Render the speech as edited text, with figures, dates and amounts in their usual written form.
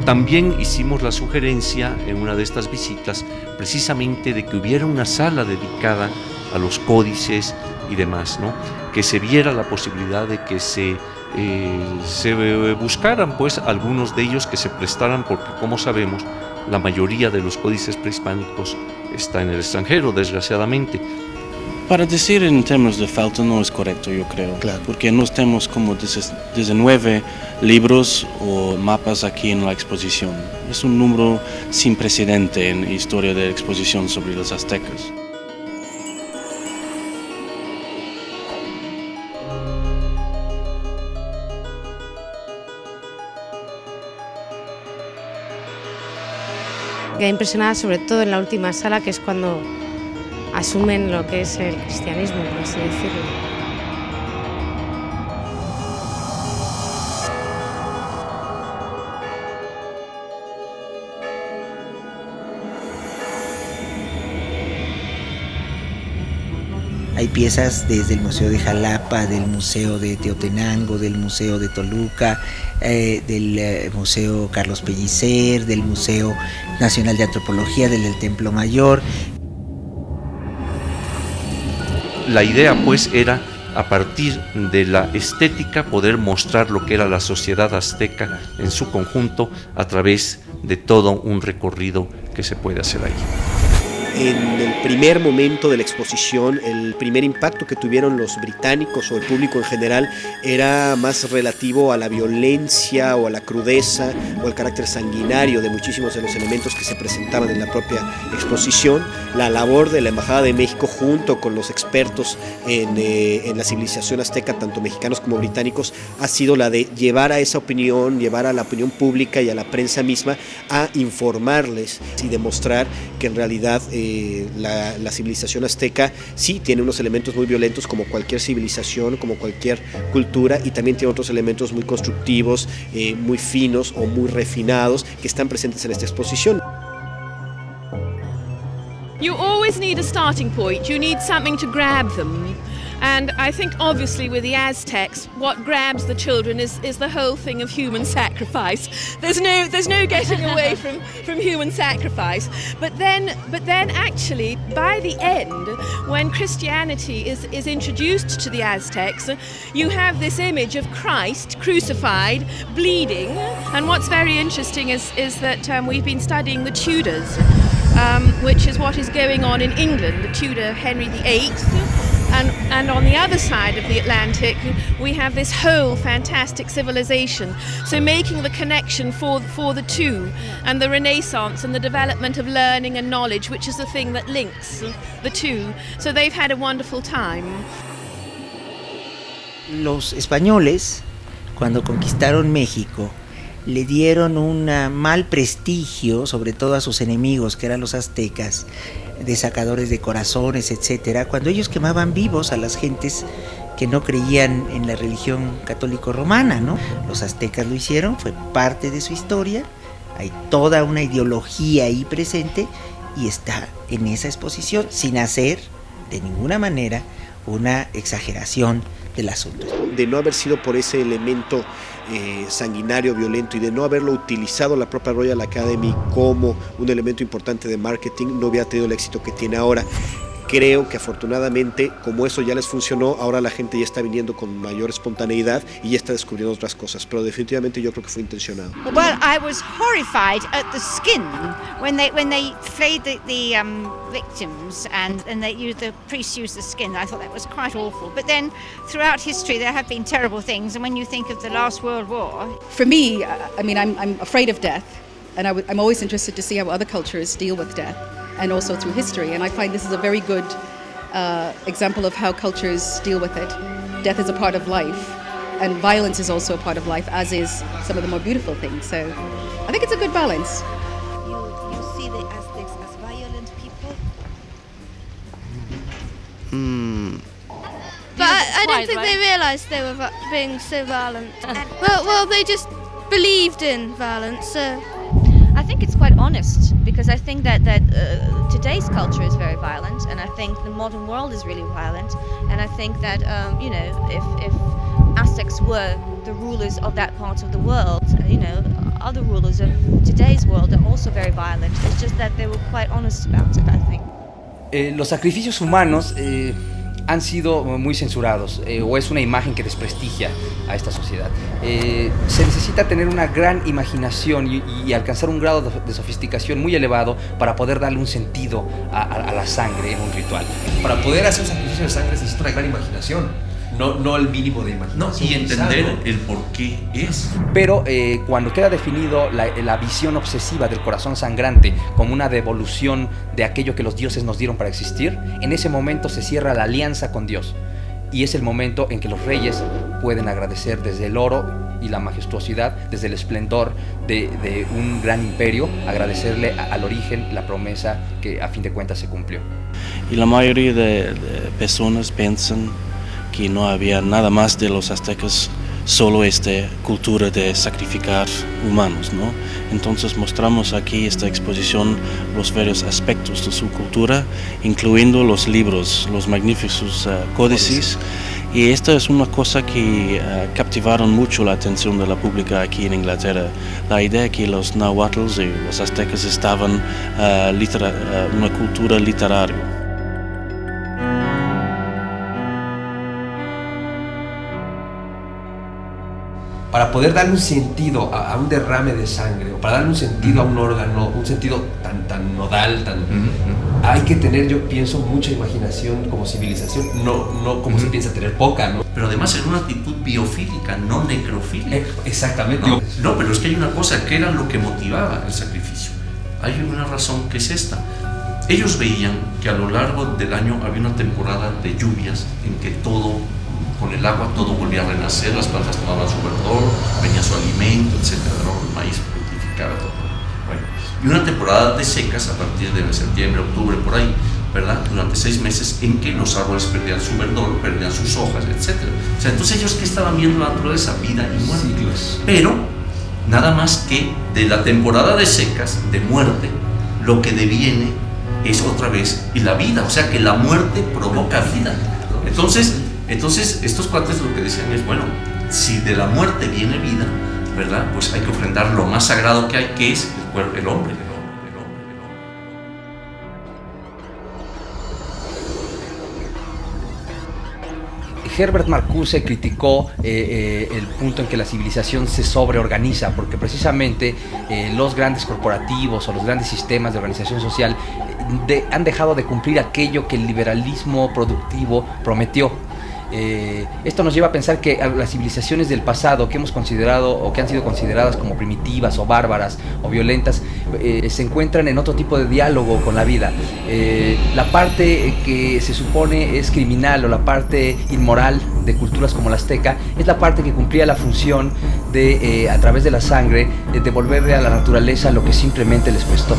También hicimos la sugerencia en una de estas visitas precisamente de que hubiera una sala dedicada a los códices y demás, ¿no? Que se viera la posibilidad de que se buscaran pues algunos de ellos que se prestaran, porque como sabemos la mayoría de los códices prehispánicos está en el extranjero, desgraciadamente. Para decir en términos de falta no es correcto, yo creo, claro, porque nos tenemos como 19 libros o mapas aquí en la exposición. Es un número sin precedente en la historia de la exposición sobre los aztecas. Quedé impresionada sobre todo en la última sala, que es cuando asumen lo que es el cristianismo, por así decirlo. Hay piezas desde el Museo de Jalapa, del Museo de Teotenango, del Museo de Toluca, del Museo Carlos Pellicer, del Museo Nacional de Antropología, del Templo Mayor. La idea pues era, a partir de la estética, poder mostrar lo que era la sociedad azteca en su conjunto a través de todo un recorrido que se puede hacer ahí. En el primer momento de la exposición, el primer impacto que tuvieron los británicos o el público en general era más relativo a la violencia o a la crudeza o al carácter sanguinario de muchísimos de los elementos que se presentaban en la propia exposición. La labor de la Embajada de México junto con los expertos en la civilización azteca, tanto mexicanos como británicos, ha sido la de llevar a esa opinión, llevar a la opinión pública y a la prensa misma a informarles y demostrar que en realidad la civilización azteca sí tiene unos elementos muy violentos como cualquier civilización, como cualquier cultura, y también tiene otros elementos muy constructivos, muy finos o muy refinados que están presentes en esta exposición. You always need a starting point, you need something to grab them. And I think obviously with the Aztecs, what grabs the children is the whole thing of human sacrifice. There's no getting away from human sacrifice. But then actually by the end, when Christianity is introduced to the Aztecs, you have this image of Christ crucified, bleeding. And what's very interesting is that we've been studying the Tudors, which is what is going on in England, the Tudor Henry VIII. And on the other side of the Atlantic, we have this whole fantastic civilization. So making the connection for the two, and the Renaissance and the development of learning and knowledge, which is the thing that links the two. So they've had a wonderful time. Los españoles, cuando conquistaron México, le dieron un mal prestigio, sobre todo a sus enemigos, que eran los aztecas, de sacadores de corazones, etcétera, cuando ellos quemaban vivos a las gentes que no creían en la religión católico romana, ¿no? Los aztecas lo hicieron, fue parte de su historia, hay toda una ideología ahí presente y está en esa exposición, sin hacer de ninguna manera una exageración del asunto. De no haber sido por ese elemento sanguinario, violento, y de no haberlo utilizado la propia Royal Academy como un elemento importante de marketing, no hubiera tenido el éxito que tiene ahora. Creo que afortunadamente, como eso ya les funcionó, ahora la gente ya está viniendo con mayor espontaneidad y ya está descubriendo otras cosas, pero definitivamente yo creo que fue intencionado. Well, I was horrified at the skin when they flayed the victims and the priests used the skin. I thought that was quite awful. But then throughout history there have been terrible things, and when you think of the last World War. For me, I mean, I'm afraid of death, and I'm always interested to see how other cultures deal with death, and also through history. And I find this is a very good example of how cultures deal with it. Death is a part of life, and violence is also a part of life, as is some of the more beautiful things. So I think it's a good balance. You see the Aztecs as violent people? But I don't think they realised they were being so violent. Well, they just believed in violence, so... I think it's quite honest, because I think that today's culture is very violent, and I think the modern world is really violent, and I think that if Aztecs were the rulers of that part of the world, other rulers of today's world are also very violent. It's just that they were quite honest about it, I think. Los sacrificios humanos han sido muy censurados, o es una imagen que desprestigia a esta sociedad. Se necesita tener una gran imaginación y alcanzar un grado de sofisticación muy elevado para poder darle un sentido a la sangre en un ritual. Para poder hacer un sacrificio de sangre se necesita una gran imaginación. No el mínimo de imaginación. Y entender el por qué es. Pero cuando queda definido la visión obsesiva del corazón sangrante como una devolución de aquello que los dioses nos dieron para existir, en ese momento se cierra la alianza con Dios. Y es el momento en que los reyes pueden agradecer desde el oro y la majestuosidad, desde el esplendor de un gran imperio, agradecerle al origen la promesa que a fin de cuentas se cumplió. Y la mayoría de personas piensan que no había nada más de los aztecas, solo esta cultura de sacrificar humanos, ¿no? Entonces mostramos aquí esta exposición los varios aspectos de su cultura, incluyendo los libros, los magníficos códices. Y esta es una cosa que captivaron mucho la atención de la pública aquí en Inglaterra. La idea que los náhuatls y los aztecas estaban una cultura literaria. Para poder darle un sentido a un derrame de sangre, o para darle un sentido a un órgano, un sentido tan nodal, hay que tener, yo pienso, mucha imaginación como civilización, no como se piensa tener poca, ¿no? Pero además en una actitud biofílica, no necrofílica. Exactamente. No, pero es que hay una cosa, que era lo que motivaba el sacrificio. Hay una razón que es esta. Ellos veían que a lo largo del año había una temporada de lluvias en que con el agua todo volvía a renacer, las plantas tomaban su verdor, venía su alimento, etc., ¿no? El maíz fructificaba todo. Bueno, y una temporada de secas a partir de septiembre, octubre, por ahí, ¿verdad? Durante 6 meses en que los árboles perdían su verdor, perdían sus hojas, etc. O sea, entonces ellos, ¿qué estaban viendo la naturaleza? Vida y muerte. Ciclos. Pero nada más que de la temporada de secas, de muerte, lo que deviene es otra vez y la vida, o sea que la muerte provoca vida. Entonces estos cuates lo que decían es, bueno, si de la muerte viene vida, ¿verdad? Pues hay que ofrendar lo más sagrado que hay, que es el hombre. Herbert Marcuse criticó el punto en que la civilización se sobreorganiza, porque precisamente los grandes corporativos o los grandes sistemas de organización social han dejado de cumplir aquello que el liberalismo productivo prometió. Esto nos lleva a pensar que las civilizaciones del pasado que hemos considerado o que han sido consideradas como primitivas o bárbaras o violentas se encuentran en otro tipo de diálogo con la vida. La parte que se supone es criminal o la parte inmoral de culturas como la azteca es la parte que cumplía la función de, a través de la sangre, devolverle a la naturaleza lo que simplemente les prestó.